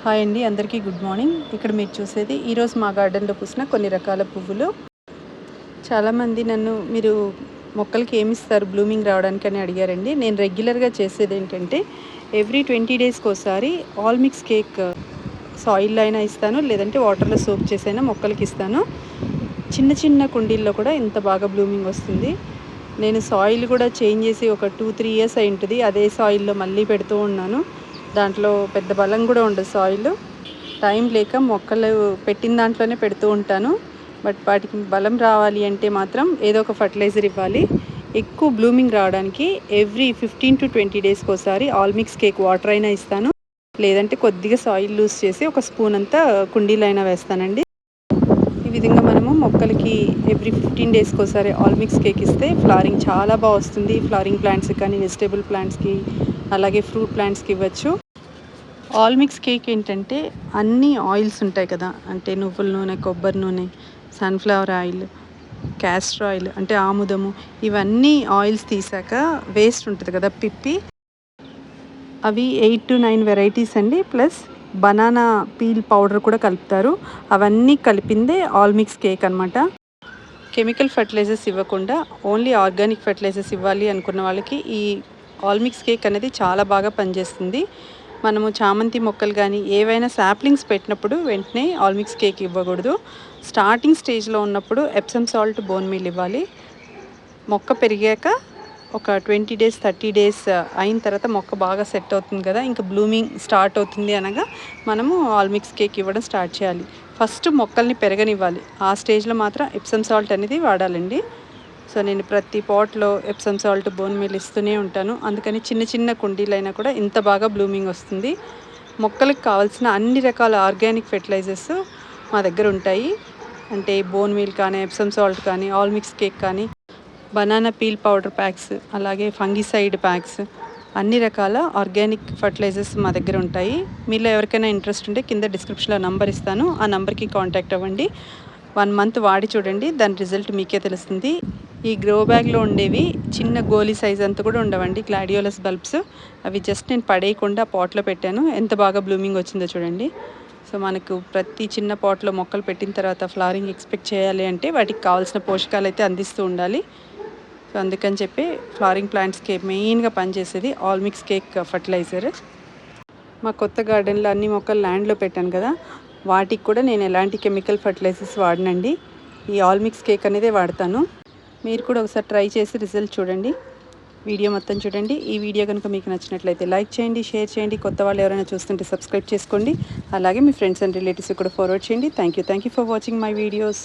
Hi అండి, అందరికీ good morning. ఇక్కడ మీరు చూసేది ఈరోజు మా గార్డెన్లో పూసిన కొన్ని రకాల పువ్వులు. చాలామంది నన్ను మీరు మొక్కలకి ఏమి ఇస్తారు బ్లూమింగ్ రావడానికి అని అడిగారండి. నేను రెగ్యులర్గా చేసేది ఏంటంటే ఎవ్రీ 20 డేస్కి ఒకసారి ఆల్ మిక్స్ కేక్ సాయిల్లో అయినా ఇస్తాను, లేదంటే వాటర్లో సోక్ చేసైనా మొక్కలకి ఇస్తాను. చిన్న చిన్న కుండీల్లో కూడా ఇంత బాగా బ్లూమింగ్ వస్తుంది. నేను సాయిల్ కూడా చేంజ్ చేసి ఒక 2-3 ఇయర్స్ అయి ఉంటుంది. అదే సాయిల్లో మళ్ళీ పెడుతూ ఉన్నాను. దాంట్లో పెద్ద బలం కూడా ఉండదు. సాయిల్ టైం లేక మొక్కలు పెట్టిన దాంట్లోనే పెడుతూ ఉంటాను. బట్ వాటికి బలం రావాలి అంటే మాత్రం ఏదో ఒక ఫర్టిలైజర్ ఇవ్వాలి. ఎక్కువ బ్లూమింగ్ రావడానికి ఎవ్రీ 15 to 20 డేస్కి ఒకసారి ఆల్ మిక్స్ కేక్ వాటర్ అయినా ఇస్తాను, లేదంటే కొద్దిగా సాయిల్ లూజ్ చేసి ఒక స్పూన్ అంతా కుండీలో అయినా వేస్తానండి. ఈ విధంగా మనము మొక్కలకి ఎవ్రీ 15 డేస్కి ఒకసారి ఆల్ మిక్స్ కేక్ ఇస్తే ఫ్లవరింగ్ చాలా బాగా వస్తుంది. ఫ్లవరింగ్ ప్లాంట్స్కి కానీ, వెజిటేబుల్ ప్లాంట్స్కి, అలాగే ఫ్రూట్ ప్లాంట్స్కి ఇవ్వచ్చు. ఆల్ మిక్స్ కేక్ ఏంటంటే అన్ని ఆయిల్స్ ఉంటాయి కదా, అంటే నువ్వుల నూనె, కొబ్బరి నూనె, సన్ఫ్లవర్ ఆయిల్, క్యాస్టర్ ఆయిల్ అంటే ఆముదము, ఇవన్నీ ఆయిల్స్ తీసాక వేస్ట్ ఉంటుంది కదా పిప్పి, అవి 8 to 9 వెరైటీస్ అండి. ప్లస్ బనానా పీల్ పౌడర్ కూడా కలుపుతారు. అవన్నీ కలిపిందే ఆల్ మిక్స్ కేక్ అనమాట. కెమికల్ ఫర్టిలైజర్స్ ఇవ్వకుండా ఓన్లీ ఆర్గానిక్ ఫర్టిలైజర్స్ ఇవ్వాలి అనుకున్న వాళ్ళకి ఈ ఆల్ మిక్స్ కేక్ అనేది చాలా బాగా పనిచేస్తుంది. మనము చామంతి మొక్కలు కానీ ఏవైనా శాప్లింగ్స్ పెట్టినప్పుడు వెంటనే ఆల్ మిక్స్ కేక్ ఇవ్వకూడదు. స్టార్టింగ్ స్టేజ్లో ఉన్నప్పుడు ఎప్సమ్ సాల్ట్, బోన్ మీల్ ఇవ్వాలి. మొక్క పెరిగాక ఒక 20 డేస్ 30 డేస్ అయిన తర్వాత మొక్క బాగా సెట్ అవుతుంది కదా, ఇంకా బ్లూమింగ్ స్టార్ట్ అవుతుంది అనగా మనము ఆల్ మిక్స్ కేక్ ఇవ్వడం స్టార్ట్ చేయాలి. ఫస్ట్ మొక్కల్ని పెరగనివ్వాలి. ఆ స్టేజ్లో మాత్రం ఎప్సమ్ సాల్ట్ అనేది వాడాలండి. సో నేను ప్రతి పాట్లో ఎప్సమ్ సాల్ట్, బోన్ మీల్ ఇస్తూనే ఉంటాను. అందుకని చిన్న చిన్న కుండీలైనా కూడా ఇంత బాగా బ్లూమింగ్ వస్తుంది. మొక్కలకు కావాల్సిన అన్ని రకాల ఆర్గానిక్ ఫెర్టిలైజర్స్ మా దగ్గర ఉంటాయి. అంటే బోన్ మీల్ కానీ, ఎప్సమ్ సాల్ట్ కానీ, ఆల్ మిక్స్ కేక్ కానీ, బనానా పీల్ పౌడర్ ప్యాక్స్, అలాగే ఫంగిసైడ్ ప్యాక్స్, అన్ని రకాల ఆర్గానిక్ ఫర్టిలైజర్స్ మా దగ్గర ఉంటాయి. మీలో ఎవరికైనా ఇంట్రెస్ట్ ఉంటే కింద డిస్క్రిప్షన్లో నంబర్ ఇస్తాను, ఆ నంబర్కి కాంటాక్ట్ అవ్వండి. 1 మంత్ వాడి చూడండి, దాని రిజల్ట్ మీకే తెలుస్తుంది. ఈ గ్రో బ్యాగ్లో ఉండేవి చిన్న గోలీ సైజ్ అంతా కూడా ఉండవండి, గ్లాడియోలస్ బల్బ్స్. అవి జస్ట్ నేను పడేయకుండా పాట్లో పెట్టాను. ఎంత బాగా బ్లూమింగ్ వచ్చిందో చూడండి. సో మనకు ప్రతి చిన్న పాట్లో మొక్కలు పెట్టిన తర్వాత ఫ్లవరింగ్ ఎక్స్పెక్ట్ చేయాలి అంటే వాటికి కావాల్సిన పోషకాలు అయితే అందిస్తూ ఉండాలి. సో అందుకని చెప్పి ఫ్లవరింగ్ ప్లాంట్స్కి మెయిన్గా పనిచేసేది ఆల్ మిక్స్ కేక్ ఫర్టిలైజర్. మా కొత్త గార్డెన్లో అన్ని మొక్కలు ల్యాండ్లో పెట్టాను కదా, వాటికి కూడా నేను ఎలాంటి కెమికల్ ఫర్టిలైజర్స్ వాడనండి. ఈ ఆల్ మిక్స్ కేక్ అనేదే వాడతాను. మీరు కూడా ఒకసారి ట్రై చేసి రిజల్ట్ చూడండి. వీడియో మొత్తం చూడండి. ఈ వీడియో కనుక మీకు నచ్చినట్లయితే లైక్ చేయండి, షేర్ చేయండి. కొత్త వాళ్ళు ఎవరైనా చూస్తుంటే సబ్స్క్రైబ్ చేసుకోండి. అలాగే మీ ఫ్రెండ్స్ అండ్ రిలేటివ్స్ కూడా ఫార్వర్డ్ చేయండి. Thank you for watching my videos.